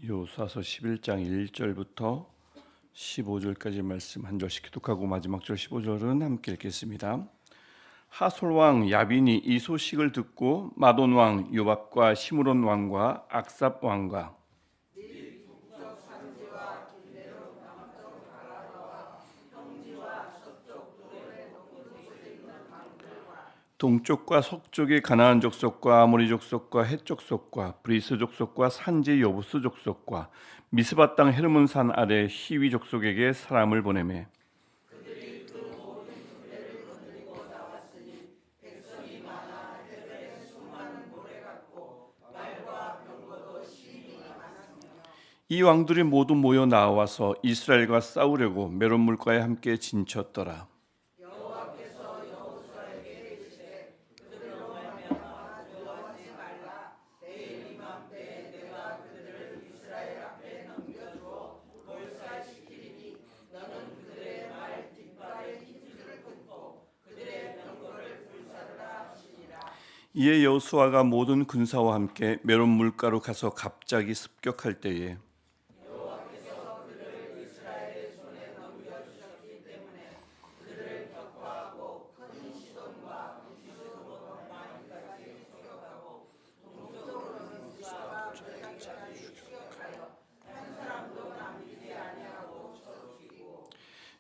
여호수아서 11장 1절부터 15절까지 말씀 한 절씩 기독하고 마지막 절 15절은 함께 읽겠습니다. 하솔 왕 야빈이 이 소식을 듣고 마돈 왕 요밥과 시므론 왕과 악삽 왕과 동쪽과 서쪽의 가나안 족속과 아모리 족속과 헷 족속과 브리스 족속과 산지 여부스 족속과 미스바 땅 헤르몬 산 아래 히위 족속에게 사람을 보내매 이 왕들이 모두 모여 나와서 이스라엘과 싸우려고 메론 물가에 함께 진쳤더라. 이에 여호수아가 모든 군사와 함께 메론 물가로 가서 갑자기 습격할 때에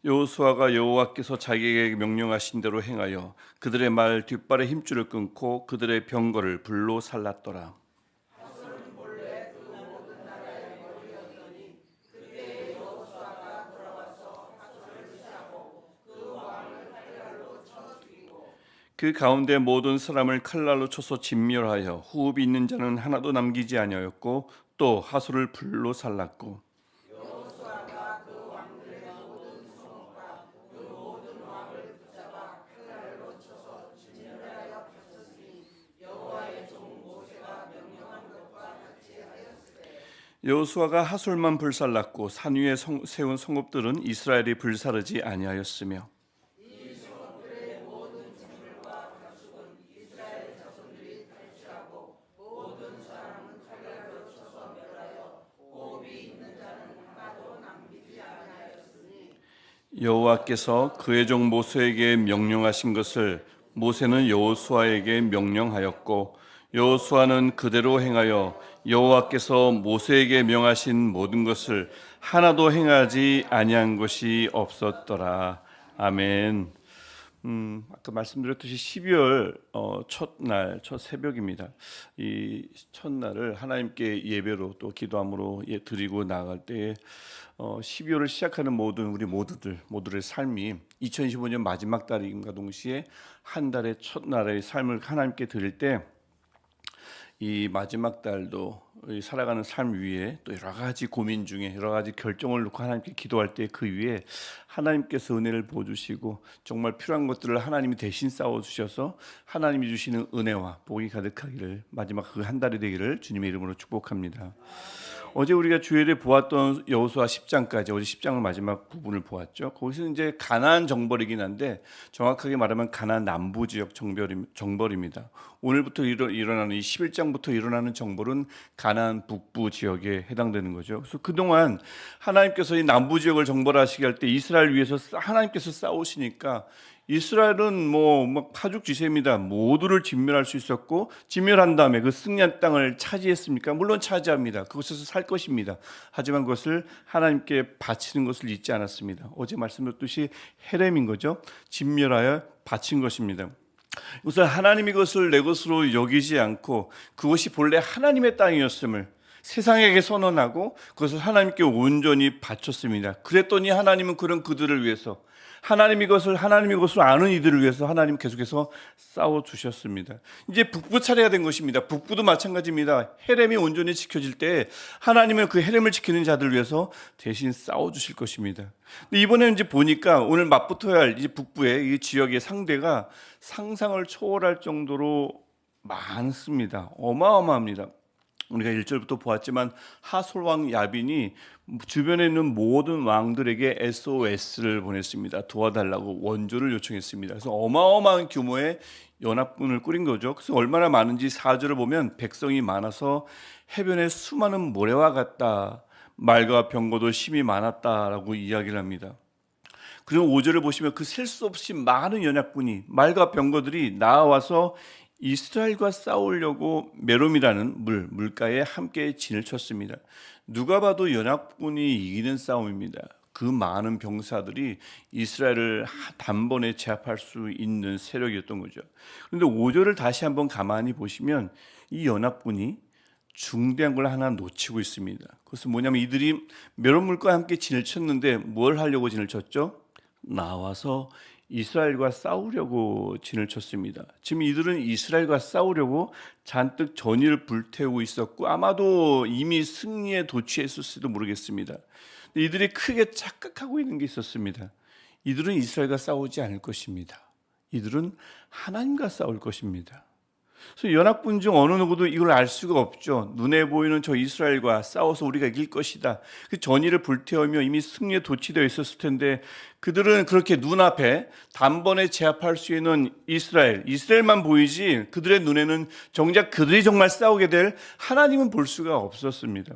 여호수아가 여호와께서 자기에게 명령하신 대로 행하여 그들의 말 뒷발의 힘줄을 끊고 그들의 병거를 불로 살랐더라. 그 가운데 모든 사람을 칼날로 쳐서 진멸하여 후흡이 있는 자는 하나도 남기지 아니하였고 또 하솔을 불로 살랐고 여호수아가 하솔만 불살랐고 산 위에 세운 성읍들은 이스라엘이 불사르지 아니하였으며 여호와께서 그의 종 모세에게 명령하신 것을 모세는 여호수아에게 명령하였고 여호수아는 그대로 행하여 여호와께서 모세에게 명하신 모든 것을 하나도 행하지 아니한 것이 없었더라. 아멘. 아까 말씀드렸듯이 12월 첫날, 첫 새벽입니다. 이 첫날을 하나님께 예배로 또 기도함으로 드리고 나갈 때에 12월을 시작하는 모든 우리 모두의 삶이 2025년 마지막 달임과 동시에 한 달의 첫날의 삶을 하나님께 드릴 때 이 마지막 달도 살아가는 삶 위에 또 여러 가지 고민 중에 여러 가지 결정을 놓고 하나님께 기도할 때 그 위에 하나님께서 은혜를 부어주시고 정말 필요한 것들을 하나님이 대신 싸워주셔서 하나님이 주시는 은혜와 복이 가득하기를 마지막 그 한 달이 되기를 주님의 이름으로 축복합니다. 어제 우리가 주일에 보았던 여호수아 10장까지 어제 10장을 마지막 부분을 보았죠. 거기서 이제 가나안 정벌이긴 한데 정확하게 말하면 가나안 남부 지역 정벌입니다. 오늘부터 일어나는 이 11장부터 일어나는 정벌은 가나안 북부 지역에 해당되는 거죠. 그래서 그동안 하나님께서 이 남부 지역을 정벌하시게 할 때 이스라엘 위해서 하나님께서 싸우시니까 이스라엘은 뭐 파죽지세입니다. 모두를 진멸할 수 있었고 진멸한 다음에 그 승리한 땅을 차지했습니까? 물론 차지합니다. 그곳에서 살 것입니다. 하지만 그것을 하나님께 바치는 것을 잊지 않았습니다. 어제 말씀드렸듯이 헤렘인 거죠. 진멸하여 바친 것입니다. 우선 하나님이 그것을 내 것으로 여기지 않고 그것이 본래 하나님의 땅이었음을 세상에게 선언하고 그것을 하나님께 온전히 바쳤습니다. 그랬더니 하나님은 그들을 위해서 하나님이 것을 아는 이들을 위해서 하나님 계속해서 싸워주셨습니다. 이제 북부 차례가 된 것입니다. 북부도 마찬가지입니다. 헤렘이 온전히 지켜질 때 하나님은 그 헤렘을 지키는 자들 위해서 대신 싸워주실 것입니다. 근데 이번에 이제 보니까 오늘 맞붙어야 할 이제 북부의 이 지역의 상대가 상상을 초월할 정도로 많습니다. 어마어마합니다. 우리가 1절부터 보았지만 하솔왕 야빈이 주변에 있는 모든 왕들에게 SOS를 보냈습니다. 도와달라고 원조를 요청했습니다. 그래서 어마어마한 규모의 연합군을 꾸린 거죠. 그래서 얼마나 많은지 4절을 보면 백성이 많아서 해변에 수많은 모래와 같다. 말과 병거도 심히 많았다라고 이야기를 합니다. 그리고 5절을 보시면 그 셀 수 없이 많은 연합군이 말과 병거들이 나와서 이스라엘과 싸우려고 메롬이라는 물가에 함께 진을 쳤습니다. 누가 봐도 연합군이 이기는 싸움입니다. 그 많은 병사들이 이스라엘을 단번에 제압할 수 있는 세력이었던 거죠. 그런데 5절을 다시 한번 가만히 보시면 이 연합군이 중대한 걸 하나 놓치고 있습니다. 그것은 뭐냐면 이들이 메론 물가와 함께 진을 쳤는데 뭘 하려고 진을 쳤죠? 나와서 이스라엘과 싸우려고 진을 쳤습니다. 지금 이들은 이스라엘과 싸우려고 잔뜩 전의를 불태우고 있었고 아마도 이미 승리에 도취했을지도 모르겠습니다. 이들이 크게 착각하고 있는 게 있었습니다. 이들은 이스라엘과 싸우지 않을 것입니다. 이들은 하나님과 싸울 것입니다. 그래서 연합군 중 어느 누구도 이걸 알 수가 없죠. 눈에 보이는 저 이스라엘과 싸워서 우리가 이길 것이다. 그 전의를 불태우며 이미 승리에 도취되어 있었을 텐데 그들은 그렇게 눈앞에 단번에 제압할 수 있는 이스라엘만 보이지 그들의 눈에는 정작 그들이 정말 싸우게 될 하나님은 볼 수가 없었습니다.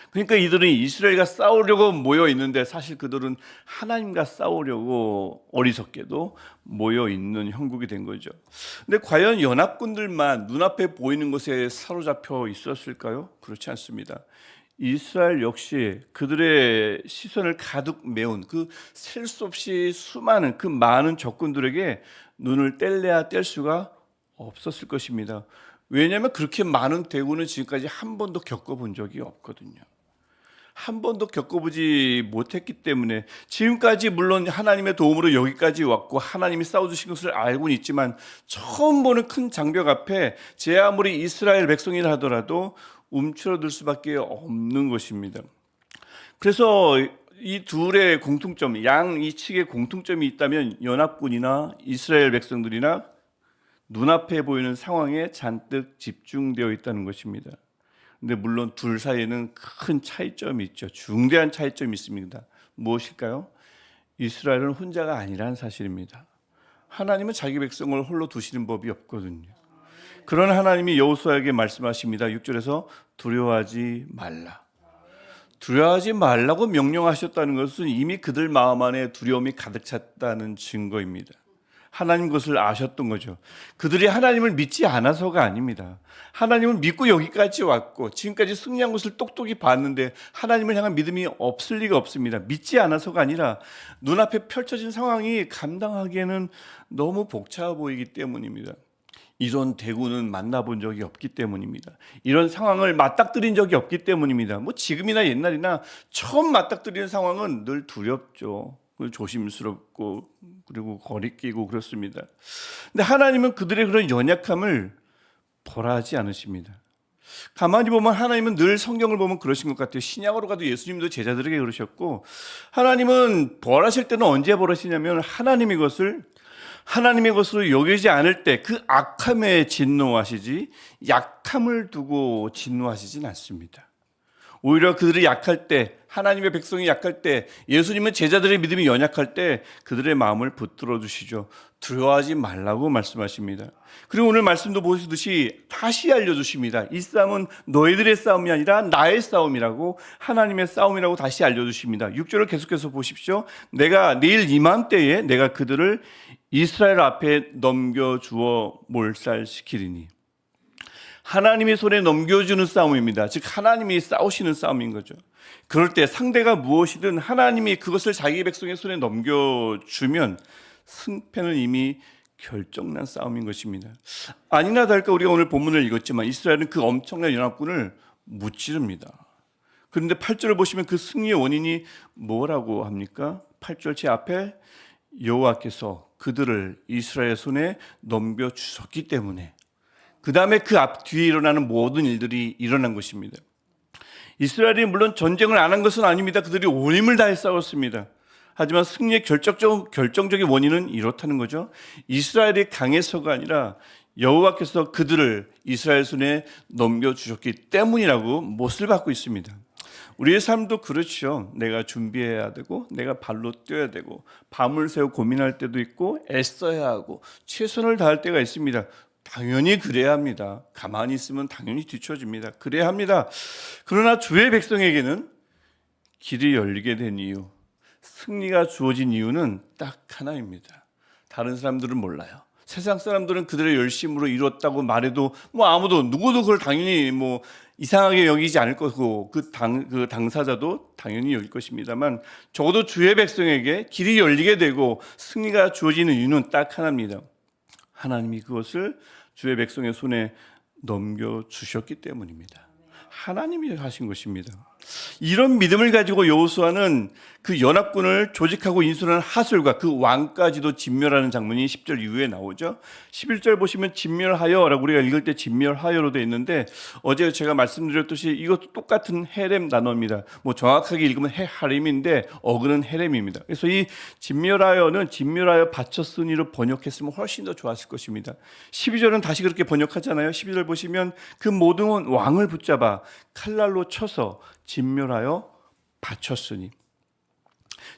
그러니까 이들은 이스라엘과 싸우려고 모여 있는데 사실 그들은 하나님과 싸우려고 어리석게도 모여 있는 형국이 된 거죠. 근데 과연 연합군들만 눈앞에 보이는 것에 사로잡혀 있었을까요? 그렇지 않습니다. 이스라엘 역시 그들의 시선을 가득 메운 그 셀 수 없이 수많은 그 많은 적군들에게 눈을 뗄래야 뗄 수가 없었을 것입니다. 왜냐하면 그렇게 많은 대우는 지금까지 한 번도 겪어본 적이 없거든요. 한 번도 겪어보지 못했기 때문에 지금까지 물론 하나님의 도움으로 여기까지 왔고 하나님이 싸워주신 것을 알고는 있지만 처음 보는 큰 장벽 앞에 제 아무리 이스라엘 백성이라 하더라도 움츠러들 수밖에 없는 것입니다. 그래서 이 둘의 공통점, 이 측의 공통점이 있다면 연합군이나 이스라엘 백성들이나 눈앞에 보이는 상황에 잔뜩 집중되어 있다는 것입니다. 근데 물론 둘 사이에는 큰 차이점이 있죠. 중대한 차이점이 있습니다. 무엇일까요? 이스라엘은 혼자가 아니라는 사실입니다. 하나님은 자기 백성을 홀로 두시는 법이 없거든요. 그런 하나님이 여호수아에게 말씀하십니다. 6절에서 두려워하지 말라. 두려워하지 말라고 명령하셨다는 것은 이미 그들 마음 안에 두려움이 가득 찼다는 증거입니다. 하나님 것을 아셨던 거죠. 그들이 하나님을 믿지 않아서가 아닙니다. 하나님을 믿고 여기까지 왔고 지금까지 승리한 것을 똑똑히 봤는데 하나님을 향한 믿음이 없을 리가 없습니다. 믿지 않아서가 아니라 눈앞에 펼쳐진 상황이 감당하기에는 너무 복잡해 보이기 때문입니다. 이런 대구는 만나본 적이 없기 때문입니다. 이런 상황을 맞닥뜨린 적이 없기 때문입니다. 뭐 지금이나 옛날이나 처음 맞닥뜨리는 상황은 늘 두렵죠. 조심스럽고 그리고 거리끼고 그렇습니다. 근데 하나님은 그들의 그런 연약함을 벌하지 않으십니다. 가만히 보면 하나님은 늘 성경을 보면 그러신 것 같아요. 신약으로 가도 예수님도 제자들에게 그러셨고 하나님은 벌하실 때는 언제 벌하시냐면 하나님의 것으로 여기지 않을 때 그 악함에 진노하시지 약함을 두고 진노하시진 않습니다. 오히려 그들이 약할 때, 하나님의 백성이 약할 때, 예수님은 제자들의 믿음이 연약할 때 그들의 마음을 붙들어 주시죠. 두려워하지 말라고 말씀하십니다. 그리고 오늘 말씀도 보시듯이 다시 알려주십니다. 이 싸움은 너희들의 싸움이 아니라 나의 싸움이라고, 하나님의 싸움이라고 다시 알려주십니다. 6절을 계속해서 보십시오. 내가 내일 이맘때에 내가 그들을 이스라엘 앞에 넘겨주어 몰살시키리니. 하나님의 손에 넘겨주는 싸움입니다. 즉 하나님이 싸우시는 싸움인 거죠. 그럴 때 상대가 무엇이든 하나님이 그것을 자기 백성의 손에 넘겨주면 승패는 이미 결정난 싸움인 것입니다. 아니나 다를까 우리가 오늘 본문을 읽었지만 이스라엘은 그 엄청난 연합군을 무찌릅니다. 그런데 8절을 보시면 그 승리의 원인이 뭐라고 합니까? 8절 제 앞에 여호와께서 그들을 이스라엘 손에 넘겨주셨기 때문에, 그 다음에 그 앞 뒤에 일어나는 모든 일들이 일어난 것입니다. 이스라엘이 물론 전쟁을 안 한 것은 아닙니다. 그들이 온 힘을 다해 싸웠습니다. 하지만 승리의 결정적인 원인은 이렇다는 거죠. 이스라엘이 강해서가 아니라 여호와께서 그들을 이스라엘 손에 넘겨주셨기 때문이라고 못을 받고 있습니다. 우리의 삶도 그렇죠. 내가 준비해야 되고 내가 발로 뛰어야 되고 밤을 새워 고민할 때도 있고 애써야 하고 최선을 다할 때가 있습니다. 당연히 그래야 합니다. 가만히 있으면 당연히 뒤처집니다. 그래야 합니다. 그러나 주의 백성에게는 길이 열리게 된 이유, 승리가 주어진 이유는 딱 하나입니다. 다른 사람들은 몰라요. 세상 사람들은 그들의 열심으로 이뤘다고 말해도 아무도 누구도 그걸 당연히 이상하게 여기지 않을 것이고 그 당사자도 당연히 여길 것입니다만 적어도 주의 백성에게 길이 열리게 되고 승리가 주어지는 이유는 딱 하나입니다. 하나님이 그것을 주의 백성의 손에 넘겨주셨기 때문입니다. 하나님이 하신 것입니다. 이런 믿음을 가지고 여호수아는 그 연합군을 조직하고 인수하는 하술과 그 왕까지도 진멸하는 장면이 10절 이후에 나오죠. 11절 보시면 진멸하여라고 우리가 읽을 때 진멸하여로 되어 있는데 어제 제가 말씀드렸듯이 이것도 똑같은 헤렘 단어입니다. 정확하게 읽으면 헤하림인데 어근은 헤렘입니다. 그래서 이 진멸하여는 진멸하여 바쳤으니로 번역했으면 훨씬 더 좋았을 것입니다. 12절은 다시 그렇게 번역하잖아요. 12절 보시면 그 모든 왕을 붙잡아 칼날로 쳐서 진멸하여 바쳤으니.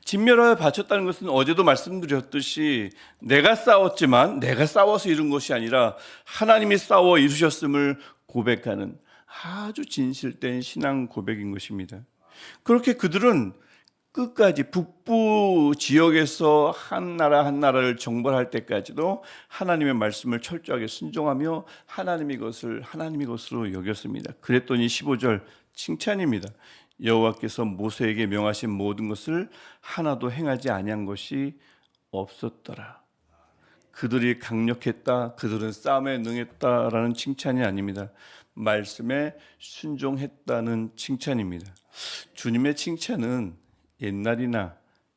진멸하여 바쳤다는 것은 어제도 말씀드렸듯이 내가 싸웠지만 내가 싸워서 이룬 것이 아니라 하나님이 싸워 이루셨음을 고백하는 아주 진실된 신앙 고백인 것입니다. 그렇게 그들은 끝까지 북부 지역에서 한 나라를 정벌할 때까지도 하나님의 말씀을 철저하게 순종하며 하나님의 것으로 여겼습니다. 그랬더니 15절 칭찬입니다. 여호와께서 모세에게 명하신 모든 것을 하나도 행하지 아니한 것이 없었더라. 그들이 강력했다, 그들은 싸움에 능했다라는 칭찬이 아닙니다. 말씀에 순종했다는 칭찬입니다. 주님의 칭찬은 옛날이나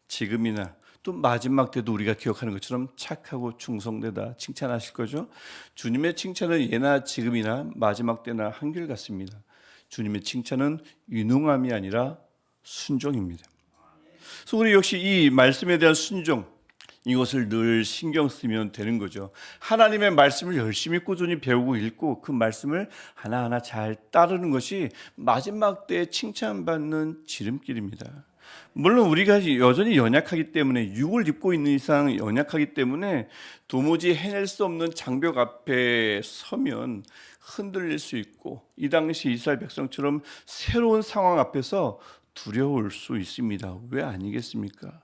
지금이나 또 마지막 때도 우리가 기억하는 것처럼 착하고 충성되다 칭찬하실 거죠. 주님의 칭찬은 예나 지금이나 마지막 때나 한결같습니다. 주님의 칭찬은 유능함이 아니라 순종입니다. 그래서 우리 역시 이 말씀에 대한 순종, 이것을 늘 신경 쓰면 되는 거죠. 하나님의 말씀을 열심히 꾸준히 배우고 읽고 그 말씀을 하나하나 잘 따르는 것이 마지막 때에 칭찬받는 지름길입니다. 물론 우리가 여전히 연약하기 때문에 육을 입고 있는 이상 연약하기 때문에 도무지 해낼 수 없는 장벽 앞에 서면 흔들릴 수 있고 이 당시 이스라엘 백성처럼 새로운 상황 앞에서 두려울 수 있습니다. 왜 아니겠습니까?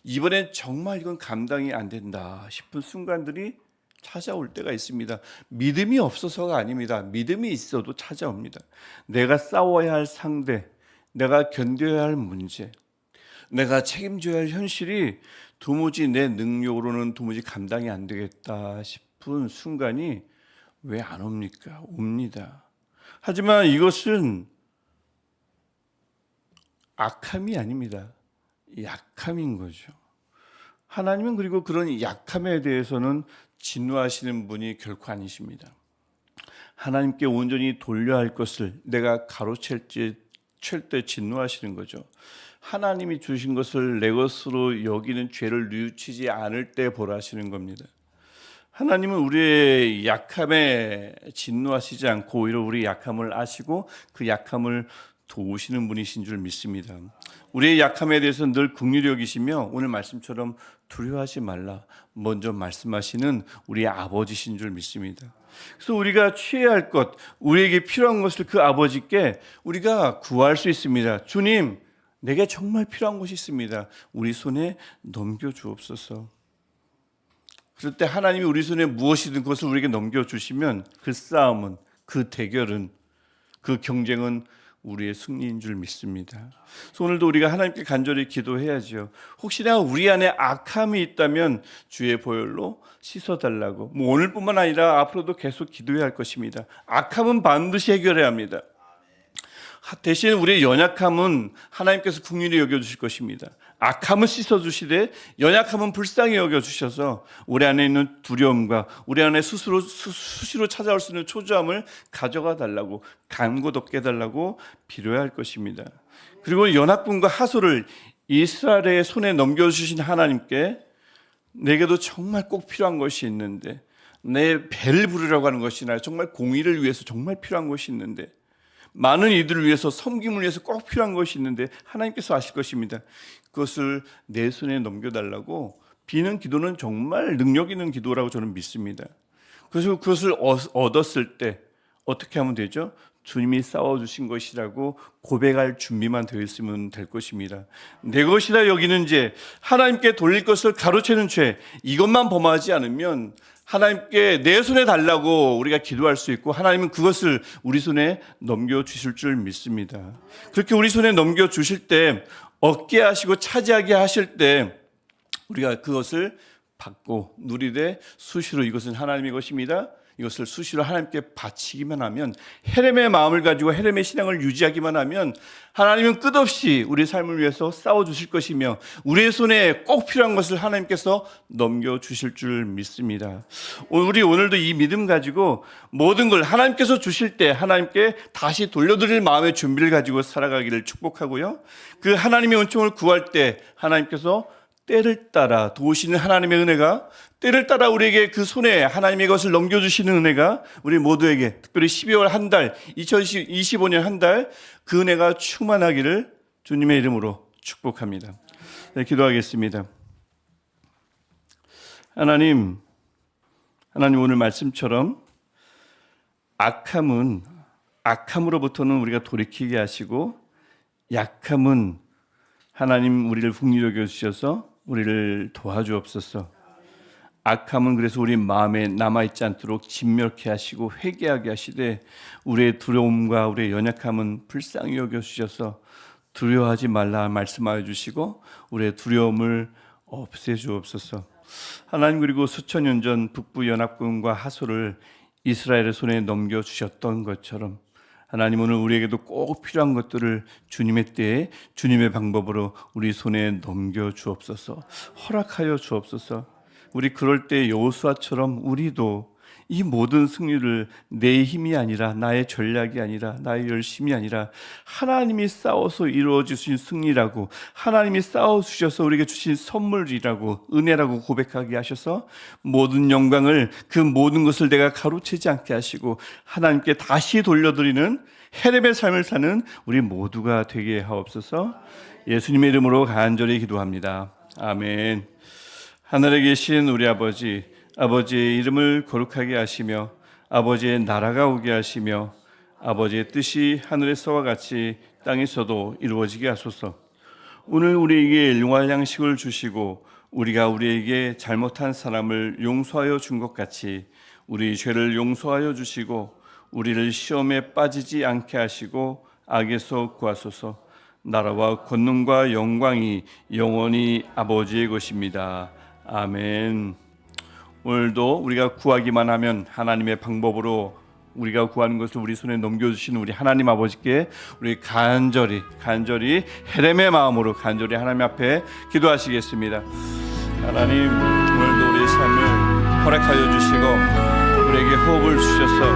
이번엔 정말 이건 감당이 안 된다 싶은 순간들이 찾아올 때가 있습니다. 믿음이 없어서가 아닙니다. 믿음이 있어도 찾아옵니다. 내가 싸워야 할 상대, 내가 견뎌야 할 문제, 내가 책임져야 할 현실이 도무지 내 능력으로는 도무지 감당이 안 되겠다 싶은 순간이 왜 안 옵니까? 옵니다. 하지만 이것은 악함이 아닙니다. 약함인 거죠. 하나님은 그리고 그런 약함에 대해서는 진노하시는 분이 결코 아니십니다. 하나님께 온전히 돌려야 할 것을 내가 가로챌 때 진노하시는 거죠. 하나님이 주신 것을 내 것으로 여기는 죄를 뉘우치지 않을 때 벌하시는 겁니다. 하나님은 우리의 약함에 진노하시지 않고 오히려 우리의 약함을 아시고 그 약함을 도우시는 분이신 줄 믿습니다. 우리의 약함에 대해서 늘 긍휼히 여기시며 오늘 말씀처럼 두려워하지 말라 먼저 말씀하시는 우리의 아버지신 줄 믿습니다. 그래서 우리가 취해야 할 것, 우리에게 필요한 것을 그 아버지께 우리가 구할 수 있습니다. 주님, 내게 정말 필요한 것이 있습니다. 우리 손에 넘겨주옵소서. 그럴 때 하나님이 우리 손에 무엇이든 그것을 우리에게 넘겨주시면 그 싸움은, 그 대결은, 그 경쟁은 우리의 승리인 줄 믿습니다. 그래서 오늘도 우리가 하나님께 간절히 기도해야죠. 혹시나 우리 안에 악함이 있다면 주의 보혈로 씻어달라고. 오늘뿐만 아니라 앞으로도 계속 기도해야 할 것입니다. 악함은 반드시 해결해야 합니다. 대신 우리의 연약함은 하나님께서 긍휼히 여겨주실 것입니다. 악함은 씻어주시되 연약함은 불쌍히 여겨주셔서 우리 안에 있는 두려움과 우리 안에 수시로 찾아올 수 있는 초조함을 가져가 달라고, 간곳 없게 해달라고 빌어야 할 것입니다. 그리고 연합군과 하소를 이스라엘의 손에 넘겨주신 하나님께 내게도 정말 꼭 필요한 것이 있는데 내 배를 부르라고 하는 것이나 정말 공의를 위해서 정말 필요한 것이 있는데, 많은 이들을 위해서, 섬김을 위해서 꼭 필요한 것이 있는데 하나님께서 아실 것입니다. 그것을 내 손에 넘겨달라고 비는 기도는 정말 능력 있는 기도라고 저는 믿습니다. 그래서 그것을 얻었을 때 어떻게 하면 되죠? 주님이 싸워주신 것이라고 고백할 준비만 되어 있으면 될 것입니다. 내 것이라 여기는 죄, 하나님께 돌릴 것을 가로채는 죄, 이것만 범하지 않으면 하나님께 내 손에 달라고 우리가 기도할 수 있고 하나님은 그것을 우리 손에 넘겨주실 줄 믿습니다. 그렇게 우리 손에 넘겨주실 때, 얻게 하시고 차지하게 하실 때 우리가 그것을 받고 누리되 수시로 이것은 하나님의 것입니다. 이것을 수시로 하나님께 바치기만 하면, 헤렘의 마음을 가지고 헤렘의 신앙을 유지하기만 하면 하나님은 끝없이 우리 삶을 위해서 싸워주실 것이며 우리의 손에 꼭 필요한 것을 하나님께서 넘겨주실 줄 믿습니다. 우리 오늘도 이 믿음 가지고 모든 걸 하나님께서 주실 때 하나님께 다시 돌려드릴 마음의 준비를 가지고 살아가기를 축복하고요, 그 하나님의 은총을 구할 때 하나님께서 때를 따라 도우시는 하나님의 은혜가, 때를 따라 우리에게 그 손에 하나님의 것을 넘겨주시는 은혜가 우리 모두에게, 특별히 12월 한 달, 2025년 한 달 그 은혜가 충만하기를 주님의 이름으로 축복합니다. 네, 기도하겠습니다. 하나님 오늘 말씀처럼 악함으로부터는 우리가 돌이키게 하시고, 약함은 하나님 우리를 풍요롭게 여주셔서 우리를 도와주옵소서. 악함은 그래서 우리 마음에 남아있지 않도록 진멸케 하시고 회개하게 하시되, 우리의 두려움과 우리의 연약함은 불쌍히 여겨주셔서 두려워하지 말라 말씀하여 주시고 우리의 두려움을 없애주옵소서. 하나님, 그리고 수천 년 전 북부연합군과 하소를 이스라엘의 손에 넘겨주셨던 것처럼 하나님, 오늘 우리에게도 꼭 필요한 것들을 주님의 때에 주님의 방법으로 우리 손에 넘겨주옵소서. 허락하여 주옵소서. 우리 그럴 때 여호수아처럼 우리도 이 모든 승리를 내 힘이 아니라, 나의 전략이 아니라, 나의 열심이 아니라 하나님이 싸워서 이루어지신 승리라고, 하나님이 싸워주셔서 우리에게 주신 선물이라고, 은혜라고 고백하게 하셔서 모든 영광을, 그 모든 것을 내가 가로채지 않게 하시고 하나님께 다시 돌려드리는 헤렘의 삶을 사는 우리 모두가 되게 하옵소서. 예수님의 이름으로 간절히 기도합니다. 아멘. 하늘에 계신 우리 아버지의 이름을 거룩하게 하시며 아버지의 나라가 오게 하시며 아버지의 뜻이 하늘에서와 같이 땅에서도 이루어지게 하소서. 오늘 우리에게 일용할 양식을 주시고 우리가 우리에게 잘못한 사람을 용서하여 준 것 같이 우리 죄를 용서하여 주시고 우리를 시험에 빠지지 않게 하시고 악에서 구하소서. 나라와 권능과 영광이 영원히 아버지의 것입니다. 아멘. 오늘도 우리가 구하기만 하면 하나님의 방법으로 우리가 구하는 것을 우리 손에 넘겨주시는 우리 하나님 아버지께 우리 간절히 헤렘의 마음으로 간절히 하나님 앞에 기도하시겠습니다. 하나님, 오늘도 우리의 삶을 허락하여 주시고 우리에게 호흡을 주셔서